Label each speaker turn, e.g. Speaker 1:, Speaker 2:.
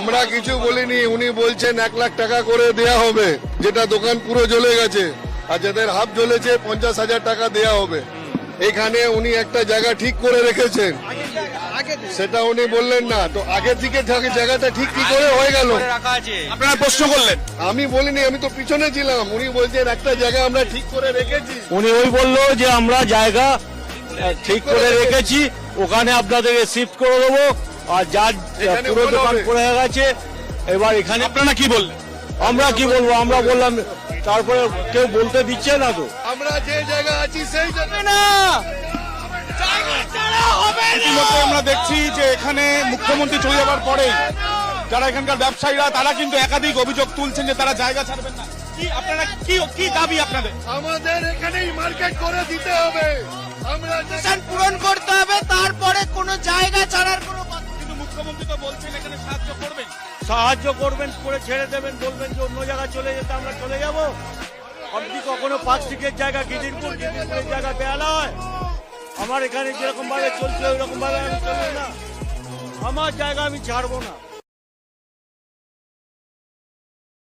Speaker 1: আমরা কিছু বলিনি, উনি বলছেন 1 লাখ টাকা করে দেয়া হবে, যেটা দোকান পুরো জ্বলে গেছে, আর যাদের হাফ জ্বলেছে 50,000 টাকা দেয়া হবে। এখানে উনি একটা জায়গা ঠিক করে রেখেছেন, সেটা উনি বললেন না। তো আগে থেকে জায়গাটা ঠিক কি করে হয়ে গেল?
Speaker 2: আপনারা প্রশ্ন করলেন,
Speaker 1: আমি বলিনি, আমি তো পিছনে ছিলাম। উনি বলছেন একটা জায়গা আমরা ঠিক করে রেখেছি।
Speaker 3: উনি ওই বললো যে আমরা জায়গা ঠিক করে রেখেছি, ওখানে আপনাদেরকে শিফট করে দেবো, আর যার পুরো দোকান পড়ে গেছে এবার এখানে।
Speaker 2: আপনারা কি বললেন?
Speaker 3: আমরা কি বলবো, আমরা বললাম, তারপরে কেউ বলতে দিচ্ছে না তো।
Speaker 1: আমরা যে জায়গা আছি সেই জায়গা
Speaker 3: না,
Speaker 2: ইতিমধ্যে আমরা দেখছি যে এখানে মুখ্যমন্ত্রী চলে যাওয়ার পরেই যারা এখানকার ব্যবসায়ীরা তারা কিন্তু একাধিক অভিযোগ তুলছেন যে তারা জায়গা ছাড়বেন না। কি আপনারা কি দাবি আপনাদের?
Speaker 1: আমাদের এখানেই মার্কেট করে দিতে হবে, আমরা
Speaker 4: পূরণ করতে হবে, তারপরে কোনো জায়গা ছাড়ার কোনো
Speaker 2: কিন্তু মুখ্যমন্ত্রী তো বলছেন এখানে সাহায্য করবেন।
Speaker 3: সাহায্য করবেন, করে ছেড়ে দেবেন, বলবেন যে অন্য জায়গায় চলে যেতে, আমরা চলে যাবো। আপনি কখনো পাঁচটিকের জায়গা গিদিরপুরের জায়গা বেয়ালা হয়? আমার এখানে যেরকম ভাবে চলছে ওই রকম ভাবে আমি চলবো না, আমার জায়গা আমি ছাড়বো না।